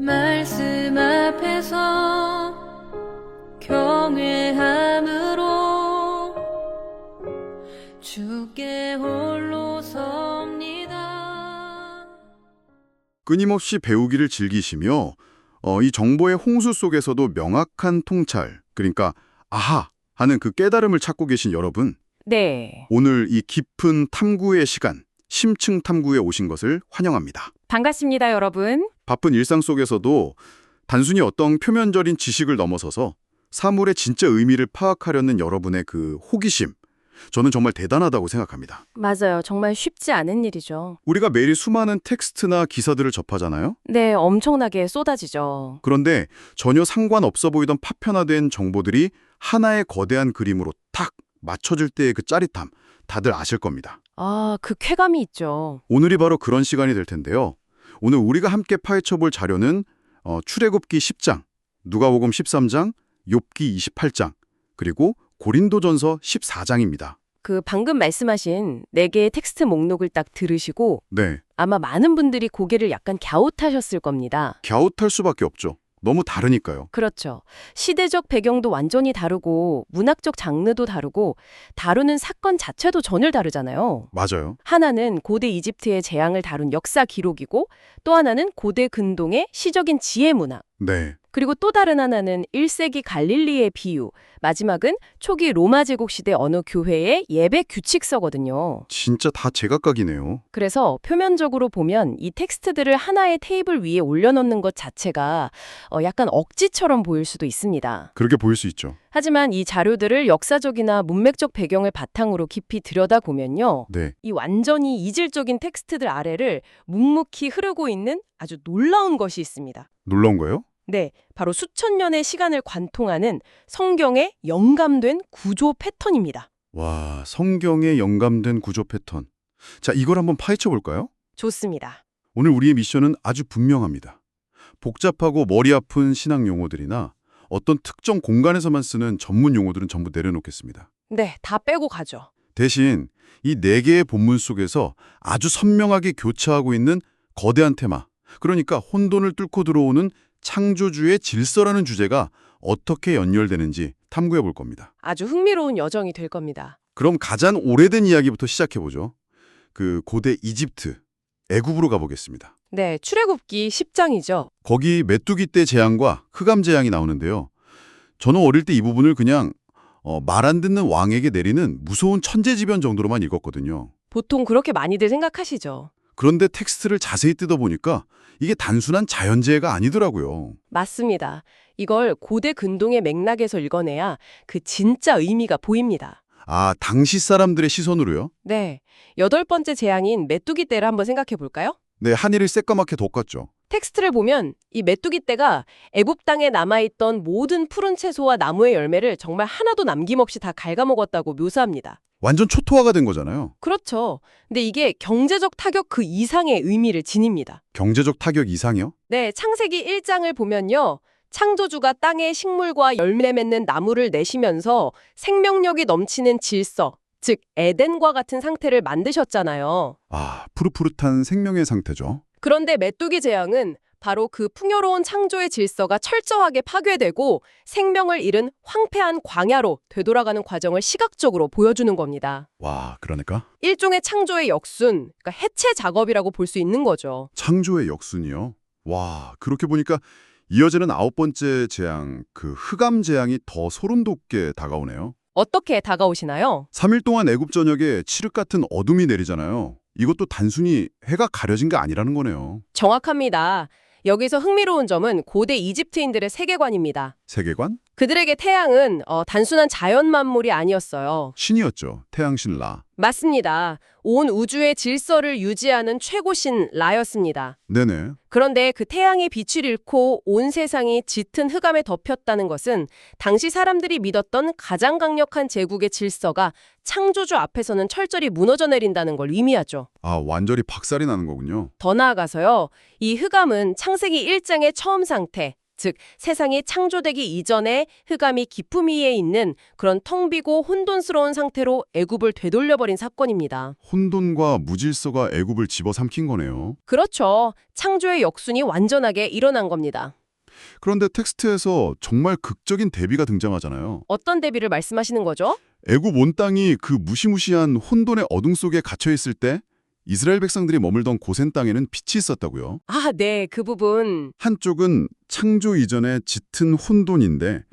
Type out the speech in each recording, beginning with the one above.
말씀 앞에서 경외함으로 주께 홀로 섭니다. 끊임없이 배우기를 즐기시며 이 정보의 홍수 속에서도 명확한 통찰, 그러니까 아하 하는 그 깨달음을 찾고 계신 여러분, 네, 오늘 이 깊은 탐구의 시간, 심층 탐구에 오신 것을 환영합니다. 반갑습니다, 여러분. 바쁜 일상 속에서도 단순히 어떤 표면적인 지식을 넘어서서 사물의 진짜 의미를 파악하려는 여러분의 그 호기심, 저는 정말 대단하다고 생각합니다. 맞아요. 정말 쉽지 않은 일이죠. 우리가 매일 수많은 텍스트나 기사들을 접하잖아요. 네, 엄청나게 쏟아지죠. 그런데 전혀 상관없어 보이던 파편화된 정보들이 하나의 거대한 그림으로 탁 맞춰질 때의 그 짜릿함, 다들 아실 겁니다. 아, 그 쾌감이 있죠. 오늘이 바로 그런 시간이 될 텐데요. 오늘 우리가 함께 파헤쳐볼 자료는 출애굽기 10장, 누가복음 13장, 욥기 28장, 그리고 고린도전서 14장입니다. 그 방금 말씀하신 4개의 텍스트 목록을 딱 들으시고 네, 아마 많은 분들이 고개를 약간 갸웃하셨을 겁니다. 갸웃할 수밖에 없죠. 너무 다르니까요. 그렇죠. 시대적 배경도 완전히 다르고 문학적 장르도 다르고 다루는 사건 자체도 전혀 다르잖아요. 맞아요. 하나는 고대 이집트의 재앙을 다룬 역사 기록이고 또 하나는 고대 근동의 시적인 지혜 문학. 네, 그리고 또 다른 하나는 1세기 갈릴리의 비유, 마지막은 초기 로마 제국 시대 어느 교회의 예배 규칙서거든요. 진짜 다 제각각이네요. 그래서 표면적으로 보면 이 텍스트들을 하나의 테이블 위에 올려놓는 것 자체가 약간 억지처럼 보일 수도 있습니다. 그렇게 보일 수 있죠. 하지만 이 자료들을 역사적이나 문맥적 배경을 바탕으로 깊이 들여다보면요. 네, 이 완전히 이질적인 텍스트들 아래를 묵묵히 흐르고 있는 아주 놀라운 것이 있습니다. 놀라운 거예요? 네, 바로 수천 년의 시간을 관통하는 성경의 영감된 구조 패턴입니다. 와, 성경에 영감된 구조 패턴. 자, 이걸 한번 파헤쳐 볼까요? 좋습니다. 오늘 우리의 미션은 아주 분명합니다. 복잡하고 머리 아픈 신학 용어들이나 어떤 특정 공간에서만 쓰는 전문 용어들은 전부 내려놓겠습니다. 네, 다 빼고 가죠. 대신 이 4개의 본문 속에서 아주 선명하게 교차하고 있는 거대한 테마, 그러니까 혼돈을 뚫고 들어오는 창조주의 질서라는 주제가 어떻게 연결되는지 탐구해 볼 겁니다. 아주 흥미로운 여정이 될 겁니다. 그럼 가장 오래된 이야기부터 시작해 보죠. 그 고대 이집트, 애굽으로 가보겠습니다. 네, 출애굽기 10장이죠. 거기 메뚜기 떼 재앙과 흑암 재앙이 나오는데요. 저는 어릴 때 이 부분을 그냥 말 안 듣는 왕에게 내리는 무서운 천재지변 정도로만 읽었거든요. 보통 그렇게 많이들 생각하시죠. 그런데 텍스트를 자세히 뜯어보니까 이게 단순한 자연재해가 아니더라고요. 맞습니다. 이걸 고대 근동의 맥락에서 읽어내야 그 진짜 의미가 보입니다. 아, 당시 사람들의 시선으로요? 네, 8번째 재앙인 메뚜기 떼를 한번 생각해 볼까요? 네, 하늘을 새까맣게 덮었죠. 텍스트를 보면 이 메뚜기 떼가 애굽 땅에 남아있던 모든 푸른 채소와 나무의 열매를 정말 하나도 남김없이 다 갉아먹었다고 묘사합니다. 완전 초토화가 된 거잖아요. 그렇죠. 근데 이게 경제적 타격 그 이상의 의미를 지닙니다. 경제적 타격 이상이요? 네, 창세기 1장을 보면요. 창조주가 땅에 식물과 열매 맺는 나무를 내시면서 생명력이 넘치는 질서, 즉 에덴과 같은 상태를 만드셨잖아요. 아, 푸릇푸릇한 생명의 상태죠. 그런데 메뚜기 재앙은 바로 그 풍요로운 창조의 질서가 철저하게 파괴되고 생명을 잃은 황폐한 광야로 되돌아가는 과정을 시각적으로 보여주는 겁니다. 와, 그러니까? 일종의 창조의 역순, 그러니까 해체 작업이라고 볼 수 있는 거죠. 창조의 역순이요? 와, 그렇게 보니까 이어지는 9번째 재앙, 그 흑암 재앙이 더 소름 돋게 다가오네요. 어떻게 다가오시나요? 3일 동안 애굽 전역에 칠흑 같은 어둠이 내리잖아요. 이것도 단순히 해가 가려진 게 아니라는 거네요. 정확합니다. 여기서 흥미로운 점은 고대 이집트인들의 세계관입니다. 세계관? 그들에게 태양은 단순한 자연 만물이 아니었어요. 신이었죠. 태양신 라. 맞습니다. 온 우주의 질서를 유지하는 최고신 라였습니다. 네네. 그런데 그 태양의 빛을 잃고 온 세상이 짙은 흑암에 덮였다는 것은 당시 사람들이 믿었던 가장 강력한 제국의 질서가 창조주 앞에서는 철저히 무너져 내린다는 걸 의미하죠. 아, 완전히 박살이 나는 거군요. 더 나아가서요. 이 흑암은 창세기 1장의 처음 상태, 즉 세상이 창조되기 이전에 흑암이 깊음 위에 있는 그런 텅 비고 혼돈스러운 상태로 애굽을 되돌려버린 사건입니다. 혼돈과 무질서가 애굽을 집어삼킨 거네요. 그렇죠. 창조의 역순이 완전하게 일어난 겁니다. 그런데 텍스트에서 정말 극적인 대비가 등장하잖아요. 어떤 대비를 말씀하시는 거죠? 애굽 온 땅이 그 무시무시한 혼돈의 어둠 속에 갇혀 있을 때 이스라엘 백성들이 머물던 고센 땅에는 빛이 있었다고요. 아, 네, 그 부분. 한쪽은 창조 이전의 짙은 혼돈인데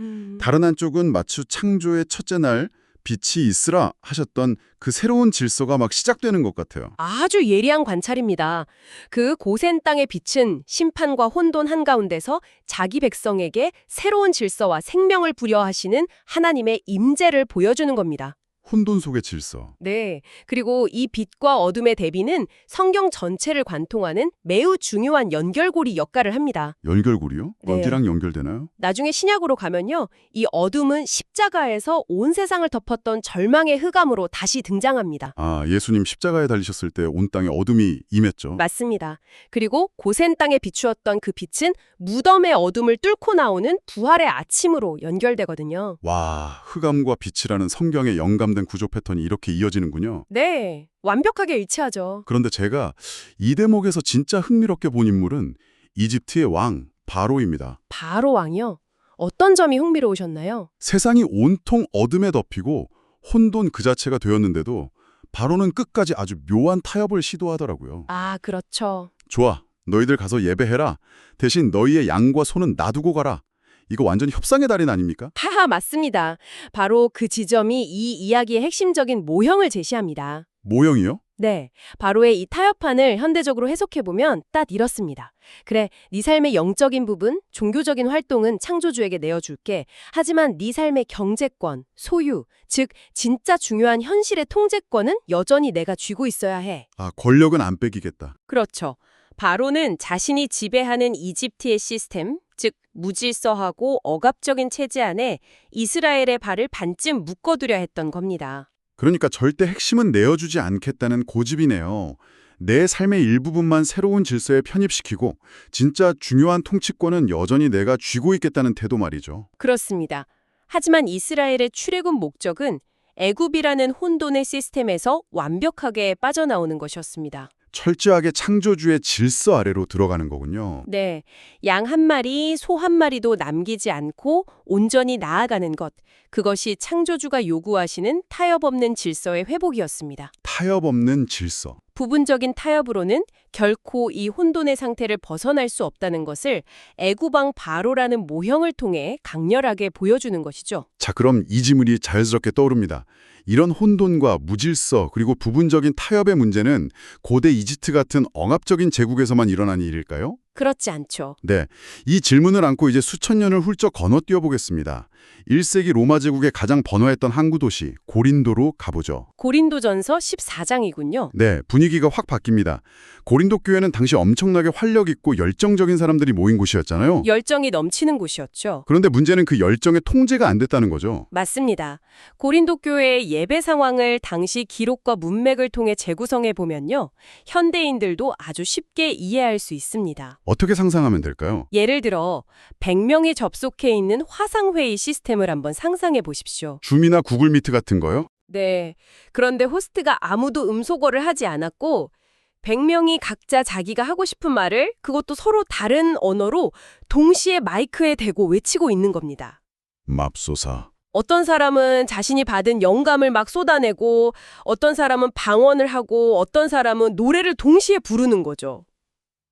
다른 한쪽은 마치 창조의 첫째 날 빛이 있으라 하셨던 그 새로운 질서가 막 시작되는 것 같아요. 아주 예리한 관찰입니다. 그 고센 땅의 빛은 심판과 혼돈 한가운데서 자기 백성에게 새로운 질서와 생명을 부여하시는 하나님의 임재를 보여주는 겁니다. 혼돈 속의 질서. 네. 그리고 이 빛과 어둠의 대비는 성경 전체를 관통하는 매우 중요한 연결고리 역할을 합니다. 연결고리요? 네. 어디랑 연결되나요? 나중에 신약으로 가면요. 이 어둠은 십자가에서 온 세상을 덮었던 절망의 흑암으로 다시 등장합니다. 아, 예수님 십자가에 달리셨을 때 온 땅에 어둠이 임했죠. 맞습니다. 그리고 고센 땅에 비추었던 그 빛은 무덤의 어둠을 뚫고 나오는 부활의 아침으로 연결되거든요. 와, 흑암과 빛이라는 성경의 영감된 구조 패턴이 이렇게 이어지는군요. 네, 완벽하게 일치하죠. 그런데 제가 이 대목에서 진짜 흥미롭게 본 인물은 이집트의 왕 바로입니다. 바로 왕이요? 어떤 점이 흥미로우셨나요? 세상이 온통 어둠에 덮이고 혼돈 그 자체가 되었는데도 바로는 끝까지 아주 묘한 타협을 시도하더라고요. 아, 그렇죠. 좋아, 너희들 가서 예배해라. 대신 너희의 양과 소는 놔두고 가라. 이거 완전히 협상의 달인 아닙니까? 하하, 맞습니다. 바로 그 지점이 이 이야기의 핵심적인 모형을 제시합니다. 모형이요? 네, 바로의 이 타협판을 현대적으로 해석해보면 딱 이렇습니다. 그래, 네 삶의 영적인 부분, 종교적인 활동은 창조주에게 내어줄게. 하지만 네 삶의 경제권, 소유, 즉 진짜 중요한 현실의 통제권은 여전히 내가 쥐고 있어야 해. 아, 권력은 안 뺏기겠다. 그렇죠. 바로는 자신이 지배하는 이집트의 시스템, 즉 무질서하고 억압적인 체제 안에 이스라엘의 발을 반쯤 묶어두려 했던 겁니다. 그러니까 절대 핵심은 내어주지 않겠다는 고집이네요. 내 삶의 일부분만 새로운 질서에 편입시키고 진짜 중요한 통치권은 여전히 내가 쥐고 있겠다는 태도 말이죠. 그렇습니다. 하지만 이스라엘의 출애굽 목적은 애굽이라는 혼돈의 시스템에서 완벽하게 빠져나오는 것이었습니다. 철저하게 창조주의 질서 아래로 들어가는 거군요. 네, 양 한 마리, 소 한 마리도 남기지 않고 온전히 나아가는 것. 그것이 창조주가 요구하시는 타협 없는 질서의 회복이었습니다. 타협 없는 질서. 부분적인 타협으로는 결코 이 혼돈의 상태를 벗어날 수 없다는 것을 애굽 왕 바로라는 모형을 통해 강렬하게 보여주는 것이죠. 자, 그럼 이 지문이 자연스럽게 떠오릅니다. 이런 혼돈과 무질서 그리고 부분적인 타협의 문제는 고대 이집트 같은 억압적인 제국에서만 일어난 일일까요? 그렇지 않죠. 네, 이 질문을 안고 이제 수천 년을 훌쩍 건너뛰어 보겠습니다. 1세기 로마 제국의 가장 번화했던 항구 도시 고린도로 가보죠. 고린도전서 14장이군요. 네, 분위기가 확 바뀝니다. 고린도 교회는 당시 엄청나게 활력 있고 열정적인 사람들이 모인 곳이었잖아요. 열정이 넘치는 곳이었죠. 그런데 문제는 그 열정의 통제가 안 됐다는 거죠. 맞습니다. 고린도 교회의 예배 상황을 당시 기록과 문맥을 통해 재구성해 보면요. 현대인들도 아주 쉽게 이해할 수 있습니다. 어떻게 상상하면 될까요? 예를 들어 100명이 접속해 있는 화상회의 시스템을 한번 상상해 보십시오. 줌이나 구글 미트 같은 거요? 네. 그런데 호스트가 아무도 음소거를 하지 않았고 100명이 각자 자기가 하고 싶은 말을 그것도 서로 다른 언어로 동시에 마이크에 대고 외치고 있는 겁니다. 맙소사. 어떤 사람은 자신이 받은 영감을 막 쏟아내고 어떤 사람은 방언을 하고 어떤 사람은 노래를 동시에 부르는 거죠.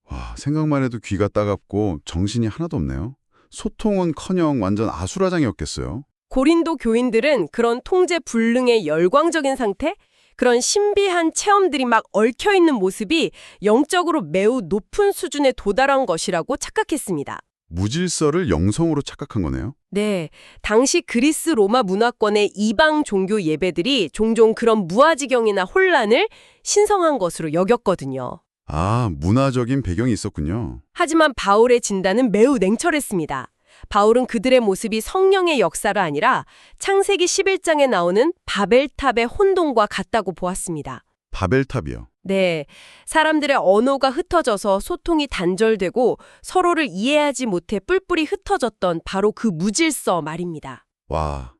와, 생각만 해도 귀가 따갑고 정신이 하나도 없네요. 소통은커녕 완전 아수라장이었겠어요. 고린도 교인들은 그런 통제 불능의 열광적인 상태? 그런 신비한 체험들이 막 얽혀있는 모습이 영적으로 매우 높은 수준에 도달한 것이라고 착각했습니다. 무질서를 영성으로 착각한 거네요. 네, 당시 그리스 로마 문화권의 이방 종교 예배들이 종종 그런 무아지경이나 혼란을 신성한 것으로 여겼거든요. 아, 문화적인 배경이 있었군요. 하지만 바울의 진단은 매우 냉철했습니다. 바울은 그들의 모습이 성령의 역사가 아니라 창세기 11장에 나오는 바벨탑의 혼돈과 같다고 보았습니다. 바벨탑이요. 네, 사람들의 언어가 흩어져서 소통이 단절되고 서로를 이해하지 못해 뿔뿔이 흩어졌던 바로 그 무질서 말입니다. 와,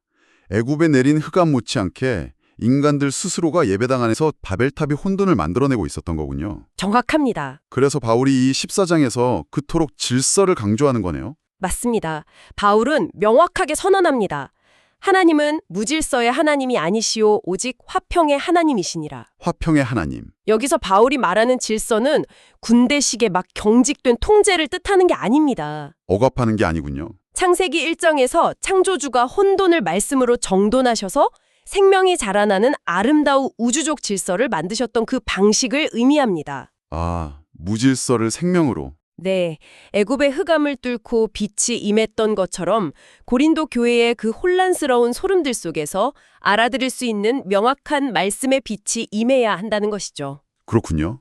애굽에 내린 흑암 못지않게 인간들 스스로가 예배당 안에서 바벨탑이 혼돈을 만들어내고 있었던 거군요. 정확합니다. 그래서 바울이 이 14장에서 그토록 질서를 강조하는 거네요. 맞습니다. 바울은 명확하게 선언합니다. 하나님은 무질서의 하나님이 아니시오 오직 화평의 하나님이시니라. 화평의 하나님. 여기서 바울이 말하는 질서는 군대식의 막 경직된 통제를 뜻하는 게 아닙니다. 억압하는 게 아니군요. 창세기 1장에서 창조주가 혼돈을 말씀으로 정돈하셔서 생명이 자라나는 아름다운 우주적 질서를 만드셨던 그 방식을 의미합니다. 아, 무질서를 생명으로. 네, 애굽의 흑암을 뚫고 빛이 임했던 것처럼 고린도 교회의 그 혼란스러운 소름들 속에서 알아들을 수 있는 명확한 말씀의 빛이 임해야 한다는 것이죠. 그렇군요.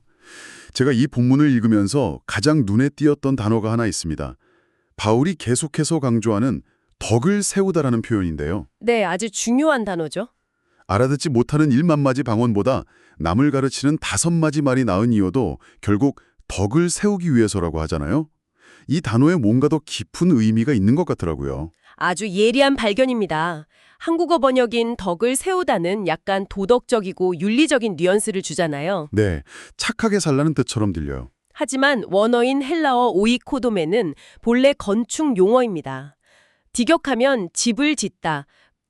제가 이 본문을 읽으면서 가장 눈에 띄었던 단어가 하나 있습니다. 바울이 계속해서 강조하는 덕을 세우다라는 표현인데요. 네, 아주 중요한 단어죠. 알아듣지 못하는 1만마지 방언보다 남을 가르치는 5마지 말이 나은 이유도 결국 덕을 세우기 위해서라고 하잖아요. 이 단어에 뭔가 더 깊은 의미가 있는 것 같더라고요. 아주 예리한 발견입니다. 한국어 번역인 덕을 세우다는 약간 도덕적이고 윤리적인 뉘앙스를 주잖아요. 네, 착하게 살라는 뜻처럼 들려요. 하지만 원어인 헬라어 오이코도메는 본래 건축 용어입니다. 직역하면 집을 짓다,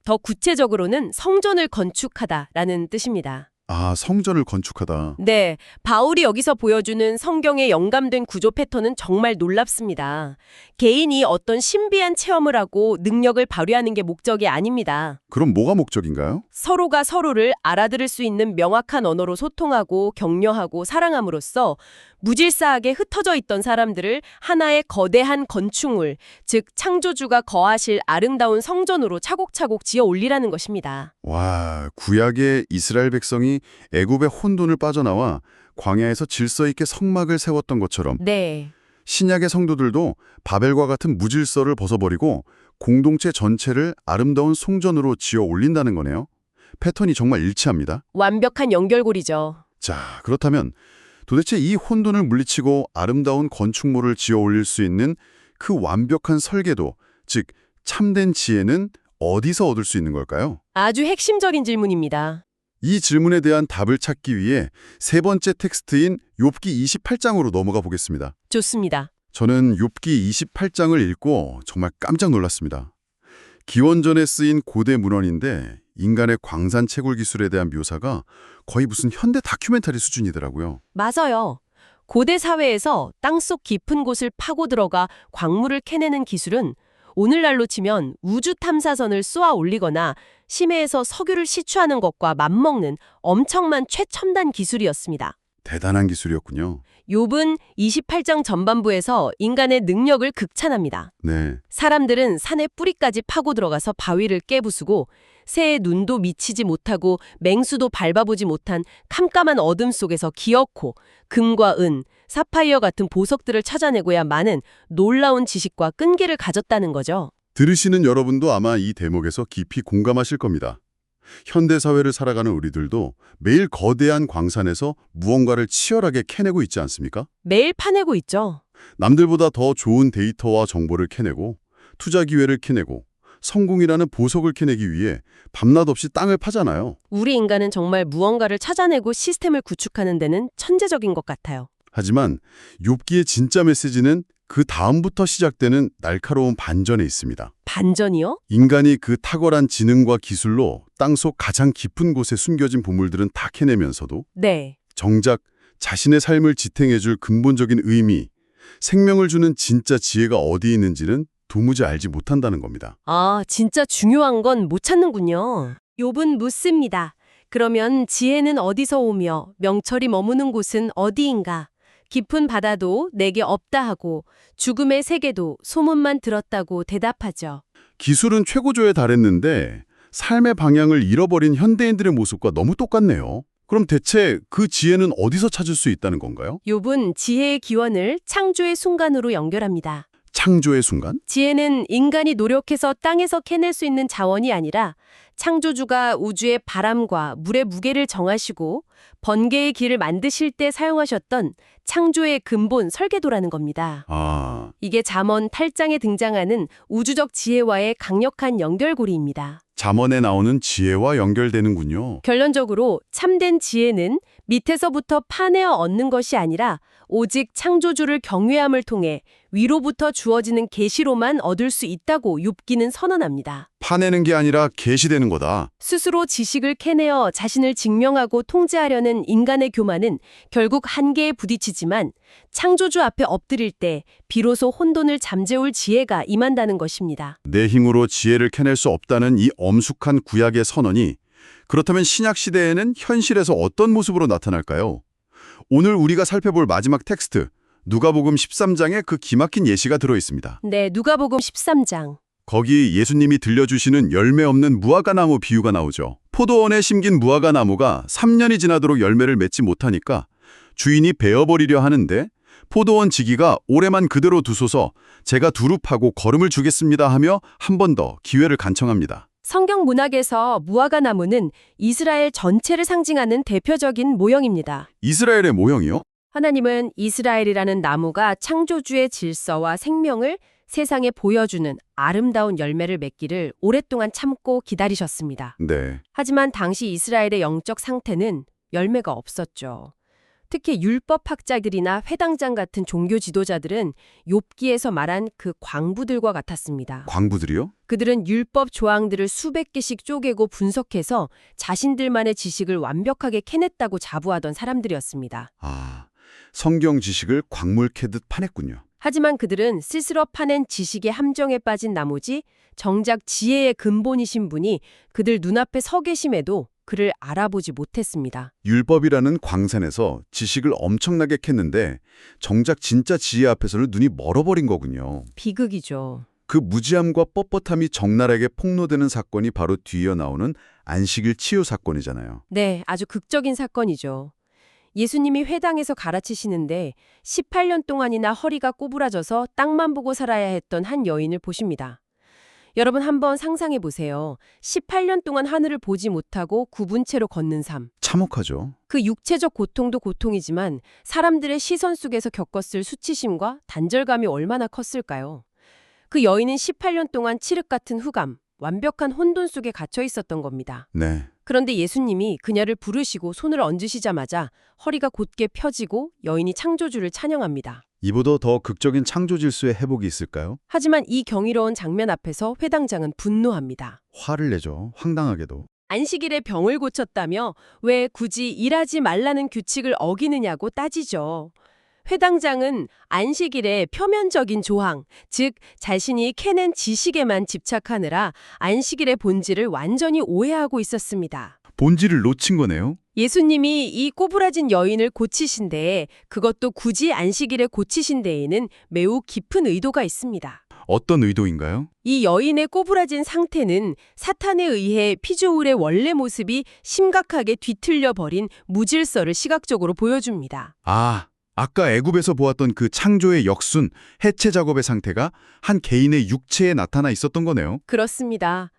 더 구체적으로는 성전을 건축하다라는 뜻입니다. 아, 성전을 건축하다. 네, 바울이 여기서 보여주는 성경에 영감된 구조 패턴은 정말 놀랍습니다. 개인이 어떤 신비한 체험을 하고 능력을 발휘하는 게 목적이 아닙니다. 그럼 뭐가 목적인가요? 서로가 서로를 알아들을 수 있는 명확한 언어로 소통하고 격려하고 사랑함으로써 무질서하게 흩어져 있던 사람들을 하나의 거대한 건축물, 즉 창조주가 거하실 아름다운 성전으로 차곡차곡 지어 올리라는 것입니다. 와, 구약의 이스라엘 백성이 애굽의 혼돈을 빠져나와 광야에서 질서 있게 성막을 세웠던 것처럼 네. 신약의 성도들도 바벨과 같은 무질서를 벗어버리고 공동체 전체를 아름다운 성전으로 지어 올린다는 거네요. 패턴이 정말 일치합니다. 완벽한 연결고리죠. 자, 그렇다면 도대체 이 혼돈을 물리치고 아름다운 건축물을 지어 올릴 수 있는 그 완벽한 설계도, 즉 참된 지혜는 어디서 얻을 수 있는 걸까요? 아주 핵심적인 질문입니다. 이 질문에 대한 답을 찾기 위해 세 번째 텍스트인 욥기 28장으로 넘어가 보겠습니다. 좋습니다. 저는 욥기 28장을 읽고 정말 깜짝 놀랐습니다. 기원전에 쓰인 고대 문헌인데 인간의 광산 채굴 기술에 대한 묘사가 거의 무슨 현대 다큐멘터리 수준이더라고요. 맞아요. 고대 사회에서 땅속 깊은 곳을 파고 들어가 광물을 캐내는 기술은 오늘날로 치면 우주 탐사선을 쏘아 올리거나 심해에서 석유를 시추하는 것과 맞먹는 엄청난 최첨단 기술이었습니다. 대단한 기술이었군요. 욥은 28장 전반부에서 인간의 능력을 극찬합니다. 네, 사람들은 산의 뿌리까지 파고 들어가서 바위를 깨부수고 새의 눈도 미치지 못하고 맹수도 밟아보지 못한 캄캄한 어둠 속에서 기어코 금과 은, 사파이어 같은 보석들을 찾아내고야 많은 놀라운 지식과 끈기를 가졌다는 거죠. 들으시는 여러분도 아마 이 대목에서 깊이 공감하실 겁니다. 현대사회를 살아가는 우리들도 매일 거대한 광산에서 무언가를 치열하게 캐내고 있지 않습니까? 매일 파내고 있죠. 남들보다 더 좋은 데이터와 정보를 캐내고 투자 기회를 캐내고 성공이라는 보석을 캐내기 위해 밤낮 없이 땅을 파잖아요. 우리 인간은 정말 무언가를 찾아내고 시스템을 구축하는 데는 천재적인 것 같아요. 하지만 욥기의 진짜 메시지는 그 다음부터 시작되는 날카로운 반전에 있습니다. 반전이요? 인간이 그 탁월한 지능과 기술로 땅속 가장 깊은 곳에 숨겨진 보물들은 다 캐내면서도 네. 정작 자신의 삶을 지탱해줄 근본적인 의미, 생명을 주는 진짜 지혜가 어디 있는지는 도무지 알지 못한다는 겁니다. 아, 진짜 중요한 건 못 찾는군요. 욥은 묻습니다. 그러면 지혜는 어디서 오며 명철이 머무는 곳은 어디인가? 깊은 바다도 내게 없다 하고 죽음의 세계도 소문만 들었다고 대답하죠. 기술은 최고조에 달했는데 삶의 방향을 잃어버린 현대인들의 모습과 너무 똑같네요. 그럼 대체 그 지혜는 어디서 찾을 수 있다는 건가요? 욥은 지혜의 기원을 창조의 순간으로 연결합니다. 창조의 순간? 지혜는 인간이 노력해서 땅에서 캐낼 수 있는 자원이 아니라 창조주가 우주의 바람과 물의 무게를 정하시고 번개의 길을 만드실 때 사용하셨던 창조의 근본 설계도라는 겁니다. 아, 이게 잠언 8장에 등장하는 우주적 지혜와의 강력한 연결고리입니다. 잠언에 나오는 지혜와 연결되는군요. 결론적으로 참된 지혜는 밑에서부터 파내어 얻는 것이 아니라 오직 창조주를 경외함을 통해 위로부터 주어지는 계시로만 얻을 수 있다고 욥기는 선언합니다. 파내는 게 아니라 계시되는 거다. 스스로 지식을 캐내어 자신을 증명하고 통제하려는 인간의 교만은 결국 한계에 부딪히지만 창조주 앞에 엎드릴 때 비로소 혼돈을 잠재울 지혜가 임한다는 것입니다. 내 힘으로 지혜를 캐낼 수 없다는 이 엄숙한 구약의 선언이 그렇다면 신약 시대에는 현실에서 어떤 모습으로 나타날까요? 오늘 우리가 살펴볼 마지막 텍스트 누가복음 13장에 그 기막힌 예시가 들어 있습니다. 네, 누가복음 13장. 거기 예수님이 들려주시는 열매 없는 무화과나무 비유가 나오죠. 포도원에 심긴 무화과나무가 3년이 지나도록 열매를 맺지 못하니까 주인이 베어버리려 하는데 포도원 지기가 올해만 그대로 두소서 제가 두릅하고 거름을 주겠습니다 하며 한 번 더 기회를 간청합니다. 성경 문학에서 무화과나무는 이스라엘 전체를 상징하는 대표적인 모형입니다. 이스라엘의 모형이요? 하나님은 이스라엘이라는 나무가 창조주의 질서와 생명을 세상에 보여주는 아름다운 열매를 맺기를 오랫동안 참고 기다리셨습니다. 네. 하지만 당시 이스라엘의 영적 상태는 열매가 없었죠. 특히 율법학자들이나 회당장 같은 종교 지도자들은 욥기에서 말한 그 광부들과 같았습니다. 광부들이요? 그들은 율법 조항들을 수백 개씩 쪼개고 분석해서 자신들만의 지식을 완벽하게 캐냈다고 자부하던 사람들이었습니다. 아, 성경 지식을 광물 캐듯 파냈군요. 하지만 그들은 스스로 파낸 지식의 함정에 빠진 나머지 정작 지혜의 근본이신 분이 그들 눈앞에 서 계심에도 그를 알아보지 못했습니다. 율법이라는 광산에서 지식을 엄청나게 캤는데 정작 진짜 지혜 앞에서는 눈이 멀어버린 거군요. 비극이죠. 그 무지함과 뻣뻣함이 적나라하게 폭로되는 사건이 바로 뒤이어 나오는 안식일 치유 사건이잖아요. 네, 아주 극적인 사건이죠. 예수님이 회당에서 가르치시는데 18년 동안이나 허리가 꼬부라져서 땅만 보고 살아야 했던 한 여인을 보십니다. 여러분 한번 상상해 보세요. 18년 동안 하늘을 보지 못하고 굽은 채로 걷는 삶. 참혹하죠. 그 육체적 고통도 고통이지만 사람들의 시선 속에서 겪었을 수치심과 단절감이 얼마나 컸을까요? 그 여인은 18년 동안 칠흑 같은 흑암, 완벽한 혼돈 속에 갇혀 있었던 겁니다. 네. 그런데 예수님이 그녀를 부르시고 손을 얹으시자마자 허리가 곧게 펴지고 여인이 창조주를 찬양합니다. 이보다 더 극적인 창조 질서의 회복이 있을까요? 하지만 이 경이로운 장면 앞에서 회당장은 분노합니다. 화를 내죠. 황당하게도. 안식일에 병을 고쳤다며 왜 굳이 일하지 말라는 규칙을 어기느냐고 따지죠. 회당장은 안식일의 표면적인 조항, 즉 자신이 캐낸 지식에만 집착하느라 안식일의 본질을 완전히 오해하고 있었습니다. 본질을 놓친 거네요. 예수님이 이 꼬부라진 여인을 고치신 데에 그것도 굳이 안식일에 고치신 데에는 매우 깊은 의도가 있습니다. 어떤 의도인가요? 이 여인의 꼬부라진 상태는 사탄에 의해 피조물의 원래 모습이 심각하게 뒤틀려 버린 무질서를 시각적으로 보여줍니다. 아, 아까 애굽에서 보았던 그 창조의 역순, 해체 작업의 상태가 한 개인의 육체에 나타나 있었던 거네요. 그렇습니다.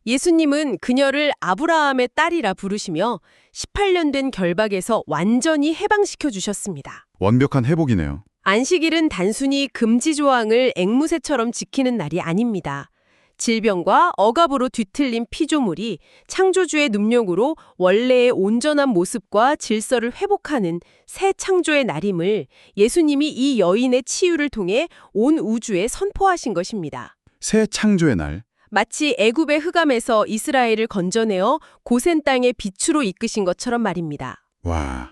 예수님은 그녀를 아브라함의 딸이라 부르시며 18년 된 결박에서 완전히 해방시켜 주셨습니다. 완벽한 회복이네요. 안식일은 단순히 금지 조항을 앵무새처럼 지키는 날이 아닙니다. 질병과 억압으로 뒤틀린 피조물이 창조주의 능력으로 원래의 온전한 모습과 질서를 회복하는 새 창조의 날임을 예수님이 이 여인의 치유를 통해 온 우주에 선포하신 것입니다. 새 창조의 날. 마치 애굽의 흑암에서 이스라엘을 건져내어 고센 땅의 빛으로 이끄신 것처럼 말입니다. 와,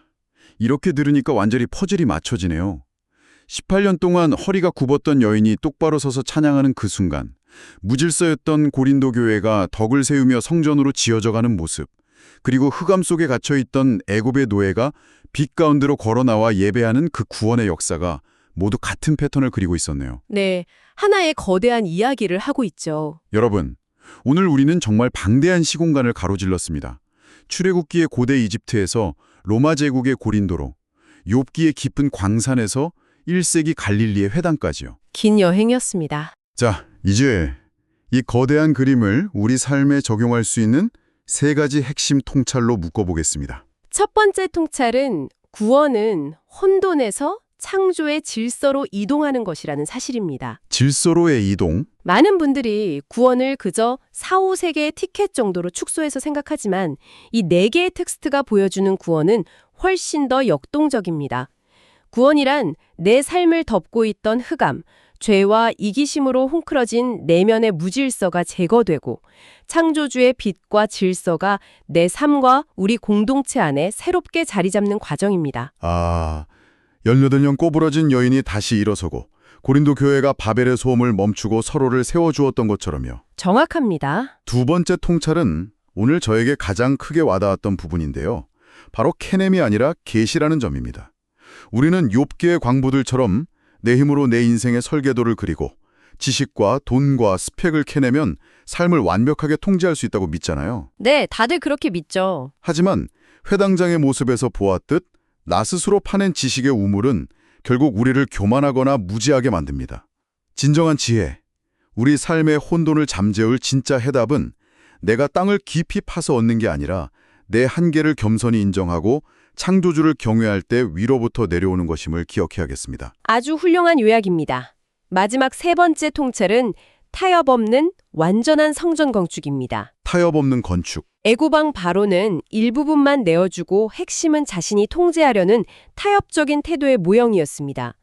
이렇게 들으니까 완전히 퍼즐이 맞춰지네요. 18년 동안 허리가 굽었던 여인이 똑바로 서서 찬양하는 그 순간, 무질서였던 고린도 교회가 덕을 세우며 성전으로 지어져가는 모습, 그리고 흑암 속에 갇혀있던 애굽의 노예가 빛 가운데로 걸어나와 예배하는 그 구원의 역사가 모두 같은 패턴을 그리고 있었네요. 네, 하나의 거대한 이야기를 하고 있죠. 여러분, 오늘 우리는 정말 방대한 시공간을 가로질렀습니다. 출애굽기의 고대 이집트에서 로마 제국의 고린도로, 욥기의 깊은 광산에서 1세기 갈릴리의 회당까지요. 긴 여행이었습니다. 자, 이제 이 거대한 그림을 우리 삶에 적용할 수 있는 세 가지 핵심 통찰로 묶어보겠습니다. 첫 번째 통찰은 구원은 혼돈에서 창조의 질서로 이동하는 것이라는 사실입니다. 질서로의 이동, 많은 분들이 구원을 그저 4, 5세계의 티켓 정도로 축소해서 생각하지만 이 4개의 텍스트가 보여주는 구원은 훨씬 더 역동적입니다. 구원이란 내 삶을 덮고 있던 흑암, 죄와 이기심으로 헝클어진 내면의 무질서가 제거되고 창조주의 빛과 질서가 내 삶과 우리 공동체 안에 새롭게 자리 잡는 과정입니다. 18년 꼬부러진 여인이 다시 일어서고 고린도 교회가 바벨의 소음을 멈추고 서로를 세워주었던 것처럼요. 정확합니다. 두 번째 통찰은 오늘 저에게 가장 크게 와닿았던 부분인데요. 바로 캐냄이 아니라 계시라는 점입니다. 우리는 욥기의 광부들처럼 내 힘으로 내 인생의 설계도를 그리고 지식과 돈과 스펙을 캐내면 삶을 완벽하게 통제할 수 있다고 믿잖아요. 네, 다들 그렇게 믿죠. 하지만 회당장의 모습에서 보았듯 나 스스로 파낸 지식의 우물은 결국 우리를 교만하거나 무지하게 만듭니다. 진정한 지혜, 우리 삶의 혼돈을 잠재울 진짜 해답은 내가 땅을 깊이 파서 얻는 게 아니라 내 한계를 겸손히 인정하고 창조주를 경외할 때 위로부터 내려오는 것임을 기억해야겠습니다. 아주 훌륭한 요약입니다. 마지막 세 번째 통찰은 타협 없는 완전한 성전 건축입니다. 타협 없는 건축. 애고방 바로는 일부분만 내어주고 핵심은 자신이 통제하려는 타협적인 태도의 모형이었습니다.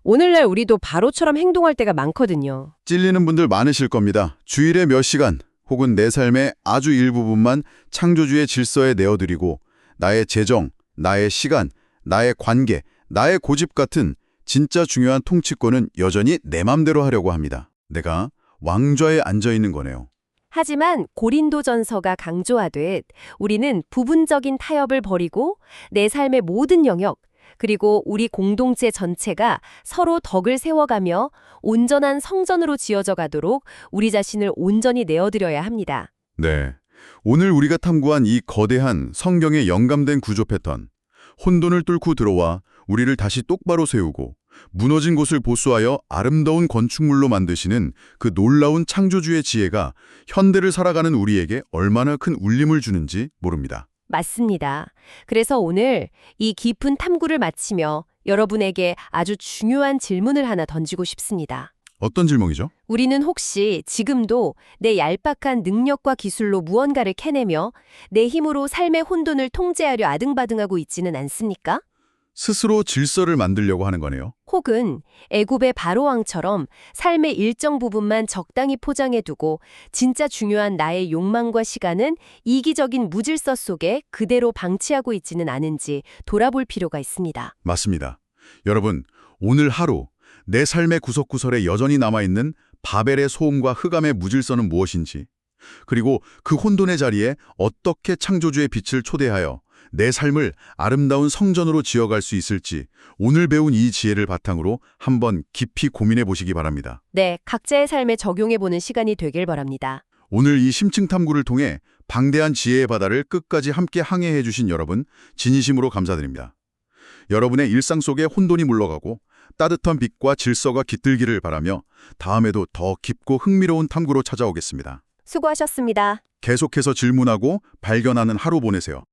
오늘날 우리도 바로처럼 행동할 때가 많거든요. 찔리는 분들 많으실 겁니다. 주일에 몇 시간 혹은 내 삶의 아주 일부분만 창조주의 질서에 내어드리고 나의 재정, 나의 시간, 나의 관계, 나의 고집 같은 진짜 중요한 통치권은 여전히 내 맘대로 하려고 합니다. 내가 왕좌에 앉아있는 거네요. 하지만 고린도전서가 강조하듯 우리는 부분적인 타협을 버리고 내 삶의 모든 영역, 그리고 우리 공동체 전체가 서로 덕을 세워가며 온전한 성전으로 지어져 가도록 우리 자신을 온전히 내어드려야 합니다. 네. 오늘 우리가 탐구한 이 거대한 성경의 영감된 구조 패턴, 혼돈을 뚫고 들어와 우리를 다시 똑바로 세우고 무너진 곳을 보수하여 아름다운 건축물로 만드시는 그 놀라운 창조주의 지혜가 현대를 살아가는 우리에게 얼마나 큰 울림을 주는지 모릅니다. 맞습니다. 그래서 오늘 이 깊은 탐구를 마치며 여러분에게 아주 중요한 질문을 하나 던지고 싶습니다. 어떤 질문이죠? 우리는 혹시 지금도 내 얄팍한 능력과 기술로 무언가를 캐내며 내 힘으로 삶의 혼돈을 통제하려 아등바등하고 있지는 않습니까? 스스로 질서를 만들려고 하는 거네요. 혹은 애굽의 바로왕처럼 삶의 일정 부분만 적당히 포장해두고 진짜 중요한 나의 욕망과 시간은 이기적인 무질서 속에 그대로 방치하고 있지는 않은지 돌아볼 필요가 있습니다. 맞습니다. 여러분, 오늘 하루 내 삶의 구석구석에 여전히 남아있는 바벨의 소음과 흑암의 무질서는 무엇인지, 그리고 그 혼돈의 자리에 어떻게 창조주의 빛을 초대하여 내 삶을 아름다운 성전으로 지어갈 수 있을지 오늘 배운 이 지혜를 바탕으로 한번 깊이 고민해 보시기 바랍니다. 네, 각자의 삶에 적용해보는 시간이 되길 바랍니다. 오늘 이 심층 탐구를 통해 방대한 지혜의 바다를 끝까지 함께 항해해 주신 여러분 진심으로 감사드립니다. 여러분의 일상 속에 혼돈이 물러가고 따뜻한 빛과 질서가 깃들기를 바라며 다음에도 더 깊고 흥미로운 탐구로 찾아오겠습니다. 수고하셨습니다. 계속해서 질문하고 발견하는 하루 보내세요.